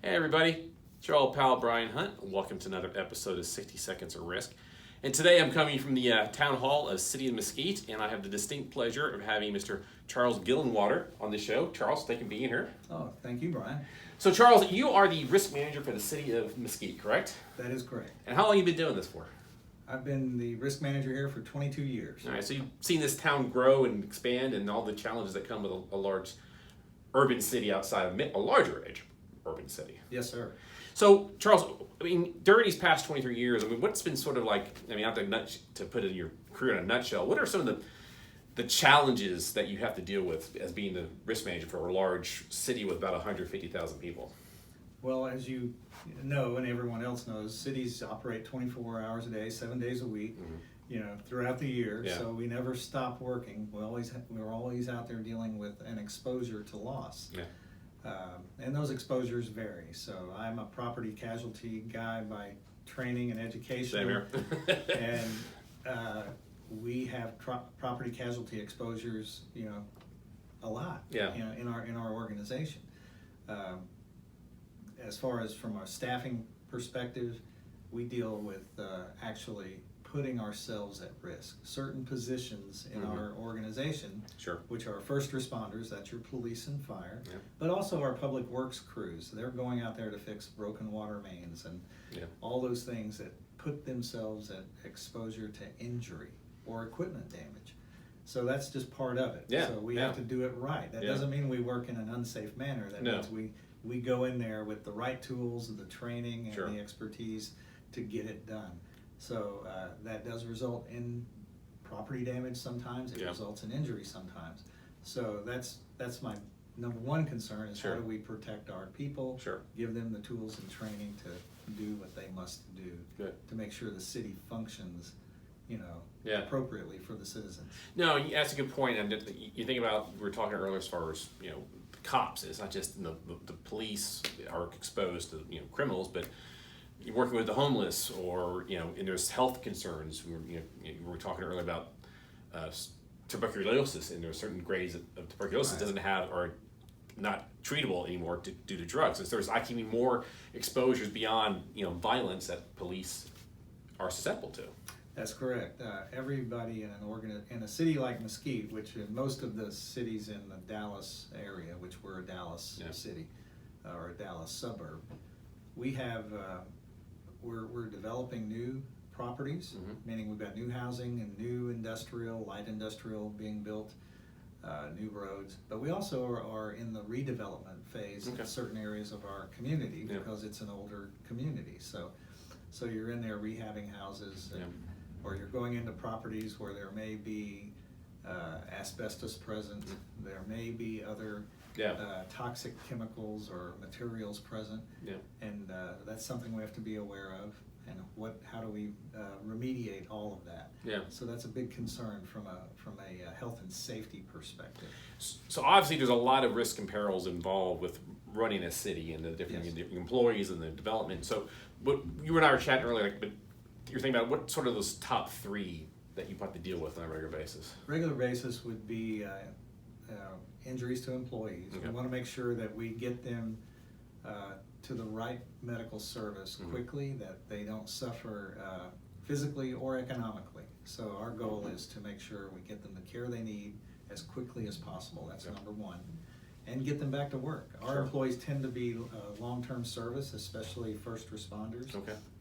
Hey everybody, it's your old pal Brian Hunt. Welcome to another episode of 60 Seconds of Risk. And today I'm coming from the Town Hall of City of Mesquite, and I have the distinct pleasure of having Mr. Charles Gillenwater on the show. Charles, thank you for being here. Oh, thank you, Brian. So Charles, you are the risk manager for the City of Mesquite, correct? That is correct. And how long have you been doing this for? I've been the risk manager here for 22 years. All right, so you've seen this town grow and expand and all the challenges that come with a large urban city outside of a larger urban city. Yes, sir. So, Charles, I mean, during these past 23 years, I mean, what's been sort of like, I mean, not to put it in your career in a nutshell, what are some of the challenges that you have to deal with as being the risk manager for a large city with about 150,000 people? Well, as you know, and everyone else knows, cities operate 24 hours a day, 7 days a week, throughout the year. Yeah. So we never stop working. We're always out there dealing with an exposure to loss. Yeah. And those exposures vary. So I'm a property casualty guy by training and education. Same here. And we have property casualty exposures, a lot. Yeah. In our organization. As far as from a staffing perspective, we deal with actually putting ourselves at risk. Certain positions in our organization, Sure. which are first responders, that's your police and fire, Yeah. but also our public works crews. They're going out there to fix broken water mains and all those things that put themselves at exposure to injury or equipment damage. So that's just part of it. Yeah. So we have to do it right. That doesn't mean we work in an unsafe manner. That means we go in there with the right tools, the training, and the expertise to get it done. So that does result in property damage sometimes. It results in injury sometimes. So that's my number one concern is how do we protect our people, give them the tools and training to do what they must do to make sure the city functions appropriately for the citizens. No, that's a good point. And you think about, we were talking earlier as far as, cops. It's not just the police are exposed to, criminals, but you're working with the homeless or, and there's health concerns. We were talking earlier about tuberculosis, and there are certain grades of tuberculosis doesn't have or not treatable anymore due to drugs. And so there's actually more exposures beyond, violence that police are susceptible to. That's correct. Everybody in a city like Mesquite, which in most of the cities in the Dallas area, which we're a Dallas city or a Dallas suburb, we have we're developing new properties, meaning we've got new housing and new light industrial being built, new roads. But we also are in the redevelopment phase in certain areas of our community because it's an older community. So you're in there rehabbing houses. Or you're going into properties where there may be asbestos present, there may be other toxic chemicals or materials present, and that's something we have to be aware of. And how do we remediate all of that? So that's a big concern from a health and safety perspective. So obviously there's a lot of risk and perils involved with running a city and the different employees and the development. So, but you and I were chatting earlier, but you're thinking about what sort of those top three that you have to deal with on a regular basis? Regular basis would be injuries to employees. We want to make sure that we get them to the right medical service quickly, that they don't suffer physically or economically. So our goal is to make sure we get them the care they need as quickly as possible. That's number one. And get them back to work. Our employees tend to be long-term service, especially first responders.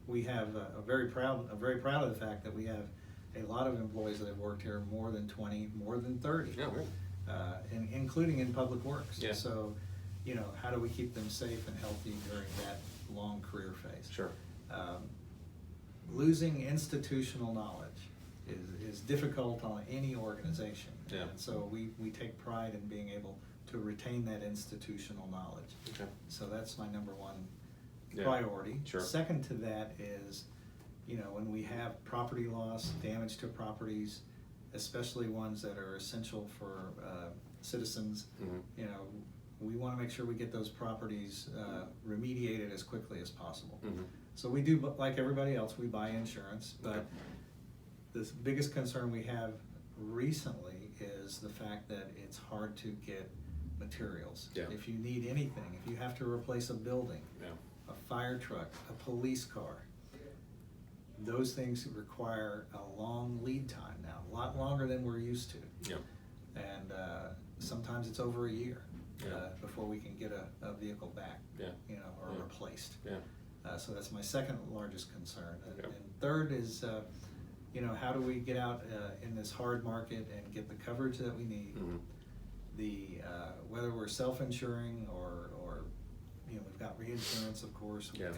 We have very proud of the fact that we have a lot of employees that have worked here more than 20, more than 30, including in public works. So, how do we keep them safe and healthy during that long career phase? Losing institutional knowledge is difficult on any organization. And so we take pride in being able to retain that institutional knowledge. So that's my number one priority. Second to that is, when we have property loss, damage to properties, especially ones that are essential for citizens, we want to make sure we get those properties remediated as quickly as possible. So we do, like everybody else, we buy insurance, but the biggest concern we have recently is the fact that it's hard to get materials. Yeah. If you need anything, if you have to replace a building, Yeah. a fire truck, a police car, those things require a long lead time now, a lot longer than we're used to. Yeah. And sometimes it's over a year Yeah. before we can get a vehicle back, Yeah. or Yeah. replaced. Yeah. So that's my second largest concern. Okay. And third is, how do we get out in this hard market and get the coverage that we need? Mm-hmm. Whether we're self-insuring or we've got reinsurance, of course. Yeah.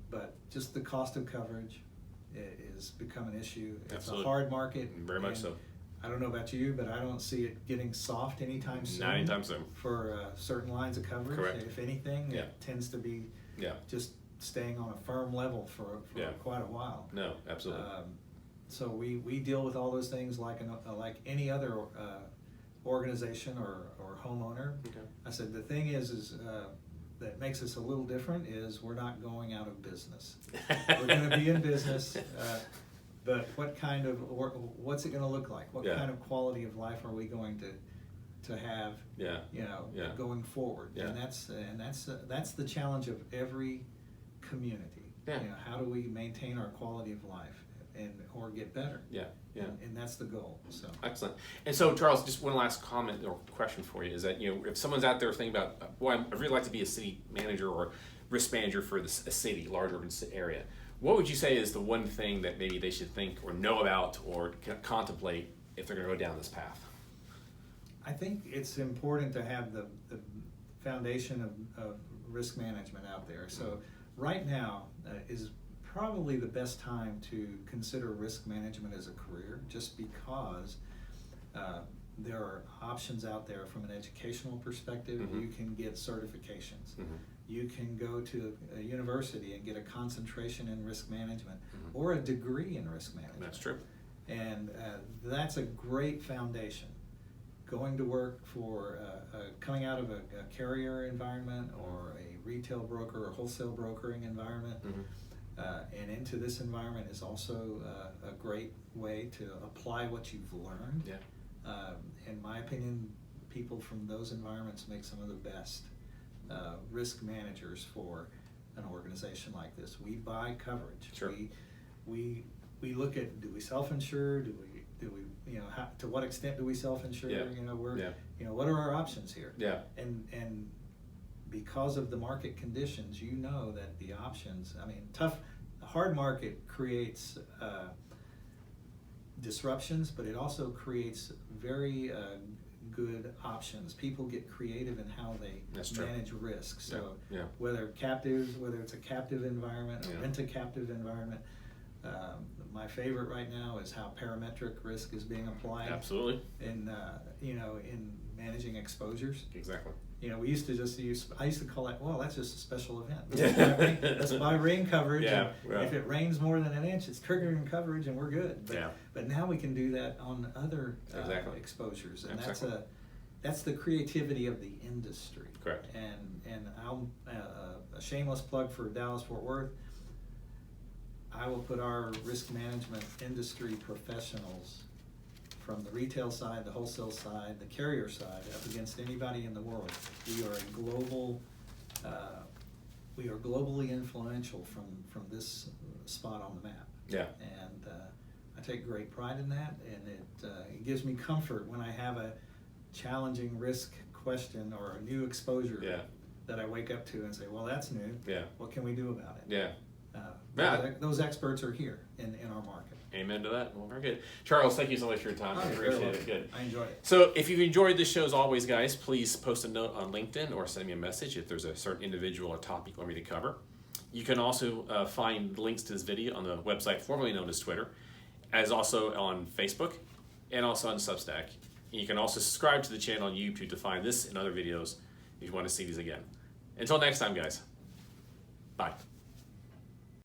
But just the cost of coverage is become an issue. It's Absolutely. a hard market. Very much and so. I don't know about you, but I don't see it getting soft anytime soon. Not anytime soon. For certain lines of coverage. Correct. If anything, Yeah. it tends to be Yeah. just staying on a firm level for Yeah. quite a while. No, absolutely. So we deal with all those things like any other organization or homeowner. Okay. I said the thing is that makes us a little different is we're not going out of business. We're going to be in business, but what's it going to look like? What Yeah. kind of quality of life are we going to have? Yeah. Yeah. Going forward. Yeah. And that's the challenge of every community. Yeah. How do we maintain our quality of life or get better? Yeah. Yeah. And that's the goal. So Excellent. And so, Charles, just one last comment or question for you is that, if someone's out there thinking about, boy, I'd really like to be a city manager or risk manager for a city, large urban area, what would you say is the one thing that maybe they should think or know about or contemplate if they're going to go down this path? I think it's important to have the foundation of risk management out there. So right now is probably the best time to consider risk management as a career, just because there are options out there from an educational perspective. Mm-hmm. You can get certifications. Mm-hmm. You can go to a university and get a concentration in risk management Mm-hmm. or a degree in risk management. That's true. And that's a great foundation. Going to work for, coming out of a carrier environment or a retail broker or wholesale brokering environment, Mm-hmm. and into this environment is also a great way to apply what you've learned. Yeah. In my opinion, people from those environments make some of the best risk managers for an organization like this. We buy coverage. Sure. We look at, do we self-insure? Do we to what extent do we self-insure? Yeah. What are our options here? Yeah. And because of the market conditions, that the options, a hard market creates disruptions, but it also creates very good options. People get creative in how they manage risk. So Yeah. whether it's a captive environment, a rent-a-captive environment. My favorite right now is how parametric risk is being applied. Absolutely. In managing exposures. Exactly. We used to I used to call that, well, that's just a special event. Let's buy rain coverage. Yeah, and if it rains more than an inch, it's triggering coverage and we're good. But now we can do that on other exposures. And that's the creativity of the industry. Correct. And I'll, a shameless plug for Dallas-Fort Worth, I will put our risk management industry professionals from the retail side, the wholesale side, the carrier side, up against anybody in the world. We are globally influential from this spot on the map. Yeah. And I take great pride in that, and it gives me comfort when I have a challenging risk question or a new exposure that I wake up to and say, well, that's new. Yeah. What can we do about it? Yeah. Those experts are here in our market. Amen to that. Well, very good. Charles, thank you so much for your time. I appreciate it. Good. I enjoyed it. So if you've enjoyed this show, as always, guys, please post a note on LinkedIn or send me a message if there's a certain individual or topic you want me to cover. You can also find links to this video on the website formerly known as Twitter, as also on Facebook, and also on Substack. You can also subscribe to the channel on YouTube to find this and other videos if you want to see these again. Until next time, guys. Bye.